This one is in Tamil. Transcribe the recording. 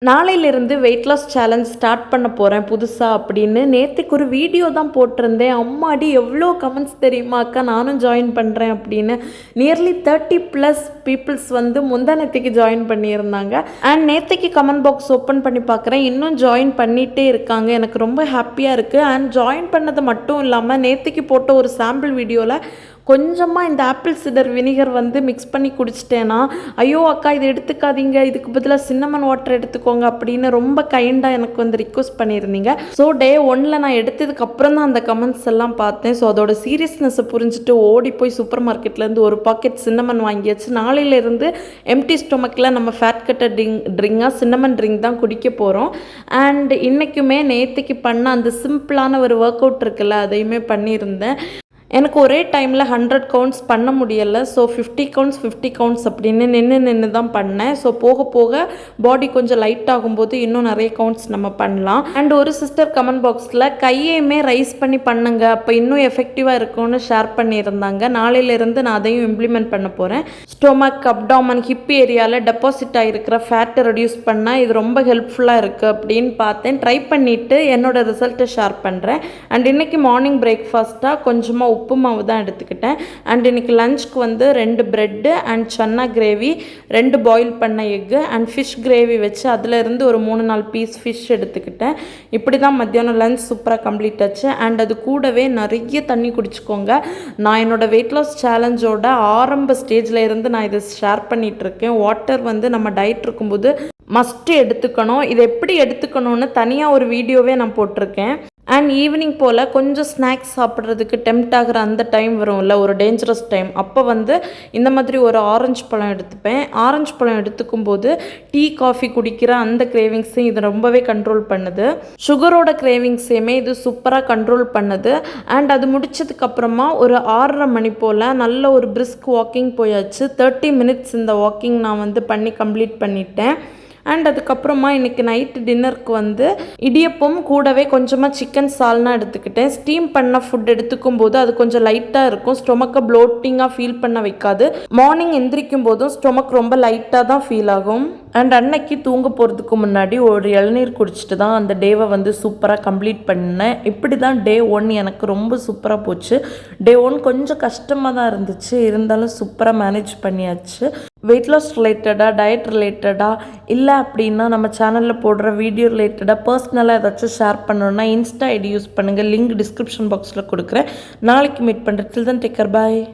நாளையிலிருந்து வெயிட் லாஸ் சேலஞ்ச் ஸ்டார்ட் பண்ண போகிறேன் புதுசாக அப்படின்னு நேற்றுக்கு ஒரு வீடியோ தான் போட்டிருந்தேன். அம்மாடி எவ்வளோ கமெண்ட்ஸ் தெரியுமா அக்கா, நானும் ஜாயின் பண்ணுறேன் அப்படின்னு. நியர்லி 30+ பீப்புள்ஸ் வந்து முந்தானத்துக்கு ஜாயின் பண்ணியிருந்தாங்க. அண்ட் நேற்றுக்கு கமெண்ட் பாக்ஸ் ஓப்பன் பண்ணி பார்க்குறேன், இன்னும் ஜாயின் பண்ணிகிட்டே இருக்காங்க. எனக்கு ரொம்ப ஹாப்பியாக இருக்குது. அண்ட் ஜாயின் பண்ணது மட்டும் இல்லாமல் நேற்றுக்கு போட்ட ஒரு சாம்பிள் வீடியோவில் கொஞ்சமாக இந்த ஆப்பிள் சிடர் வினிகர் வந்து மிக்ஸ் பண்ணி குடிச்சிட்டேன்னா, ஐயோ அக்கா இதை எடுத்துக்காதீங்க, இதுக்கு பதிலாக சின்னமன் வாட்டர் எடுத்துக்கோங்க அப்படின்னு ரொம்ப கைண்டாக எனக்கு வந்து ரிக்வஸ்ட் பண்ணியிருந்தீங்க. ஸோ டே 1ல் நான் எடுத்ததுக்கு அப்புறம் தான் அந்த கமெண்ட்ஸ் எல்லாம் பார்த்தேன். ஸோ அதோட சீரியஸ்னஸை புரிஞ்சுட்டு ஓடி போய் சூப்பர் மார்க்கெட்லேருந்து ஒரு பாக்கெட் சின்னமன் வாங்கியாச்சு. நாளையிலேருந்து எம்டி ஸ்டொமக்கில் நம்ம ஃபேட் கட்டர் ட்ரிங்காக சின்னமன் ட்ரிங்க் தான் குடிக்க போகிறோம். அண்ட் இன்றைக்குமே நேற்றுக்கு பண்ண அந்த சிம்பிளான ஒரு ஒர்க் அவுட் இருக்குல்ல, அதையுமே பண்ணியிருந்தேன். எனக்கு ஒரே டைமில் 100 கவுண்ட்ஸ் பண்ண முடியலை. ஸோ 50 கவுண்ட்ஸ் அப்படின்னு நின்று தான் பண்ணேன். ஸோ போக போக பாடி கொஞ்சம் லைட் ஆகும்போது இன்னும் நிறைய கவுண்ட்ஸ் நம்ம பண்ணலாம். அண்ட் ஒரு சிஸ்டர் கமெண்ட் பாக்ஸில் கையையுமே ரைஸ் பண்ணி பண்ணுங்க, அப்போ இன்னும் எஃபெக்டிவாக இருக்கும்னு ஷேர் பண்ணியிருந்தாங்க. நாளையிலேருந்து நான் அதையும் இம்ப்ளிமெண்ட் பண்ண போகிறேன். ஸ்டொமக், அப்டாமன், ஹிப் ஏரியாவில் டெபாசிட் ஆகிருக்கிற ஃபேட்டை ரெடியூஸ் பண்ணால் இது ரொம்ப ஹெல்ப்ஃபுல்லாக இருக்குது அப்படின்னு பார்த்தேன். ட்ரை பண்ணிவிட்டு என்னோட ரிசல்ட்டை ஷேர் பண்ணுறேன். அண்ட் இன்றைக்கி மார்னிங் பிரேக்ஃபாஸ்ட்டாக கொஞ்சமாக உப்பு மாவு தான் எடுத்துக்கிட்டேன். அண்ட் இன்றைக்கி லஞ்சுக்கு வந்து 2 bread and chana gravy, 2 boil பண்ண எக்கு அண்ட் ஃபிஷ் கிரேவி வச்சு அதிலிருந்து ஒரு 3-4 பீஸ் ஃபிஷ் எடுத்துக்கிட்டேன். இப்படி தான் மத்தியானம் லஞ்ச் சூப்பராக கம்ப்ளீட் ஆச்சு. அண்ட் அது கூடவே நிறைய தண்ணி குடிச்சிக்கோங்க. நான் என்னோடய வெயிட் லாஸ் சேலஞ்சோட ஆரம்ப ஸ்டேஜில் இருந்து நான் இதை ஷேர் பண்ணிகிட்ருக்கேன். வாட்டர் வந்து நம்ம டயட் இருக்கும்போது மஸ்ட்டு எடுத்துக்கணும். இது எப்படி எடுத்துக்கணும்னு தனியாக ஒரு வீடியோவே நான் போட்டிருக்கேன். அண்ட் ஈவினிங் போல் கொஞ்சம் ஸ்நாக்ஸ் சாப்பிட்றதுக்கு டெம்ப்ட் ஆகிற அந்த டைம் வரும்ல, ஒரு டேஞ்சரஸ் டைம், அப்போ வந்து இந்த மாதிரி ஒரு ஆரஞ்சு பழம் எடுத்துப்பேன். ஆரஞ்சு பழம் எடுத்துக்கும் போது டீ காஃபி குடிக்கிற அந்த கிரேவிங்ஸையும் இது ரொம்பவே கண்ட்ரோல் பண்ணுது. சுகரோட கிரேவிங்ஸையுமே இது சூப்பராக கண்ட்ரோல் பண்ணுது. அண்ட் அது முடிச்சதுக்கப்புறமா ஒரு 6:30 மணி போல் நல்ல ஒரு பிரிஸ்க் வாக்கிங் போயாச்சு. 30 மினிட்ஸ் இந்த வாக்கிங் நான் வந்து பண்ணி கம்ப்ளீட் பண்ணிட்டேன். அண்ட் அதுக்கப்புறமா இன்றைக்கி நைட்டு டின்னருக்கு வந்து இடியப்பம் கூடவே கொஞ்சமாக சிக்கன் சால்னா எடுத்துக்கிட்டேன். ஸ்டீம் பண்ண ஃபுட் எடுத்துக்கும் போது அது கொஞ்சம் லைட்டாக இருக்கும், ஸ்டொமக்கை ப்ளோட்டிங்காக ஃபீல் பண்ண வைக்காது. மார்னிங் எந்திரிக்கும் போதும் ஸ்டொமக் ரொம்ப லைட்டாக தான் ஃபீல் ஆகும். அண்ட் அன்னைக்கு தூங்க போகிறதுக்கு முன்னாடி ஒரு இளநீர் குடிச்சிட்டு தான் அந்த டேவை வந்து சூப்பராக கம்ப்ளீட் பண்ணேன். இப்படி தான் டே 1 எனக்கு ரொம்ப சூப்பராக போச்சு. டே 1 கொஞ்சம் கஷ்டமாக தான் இருந்துச்சு, இருந்தாலும் சூப்பராக மேனேஜ் பண்ணியாச்சு. வெயிட் லாஸ் ரிலேட்டடாக, டயட் ரிலேட்டடாக, இல்லை அப்படின்னா நம்ம சேனலில் போடுற வீடியோ ரிலேட்டடாக பர்சனலாக ஏதாச்சும் ஷேர் பண்ணணுன்னா இன்ஸ்டா ஐடி யூஸ் பண்ணுங்கள். லிங்க் டிஸ்கிரிப்ஷன் பாக்ஸில் கொடுக்குறேன். நாளைக்கு மீட் பண்ணுறேன். டில் தென் டேக் கேர், பாய்.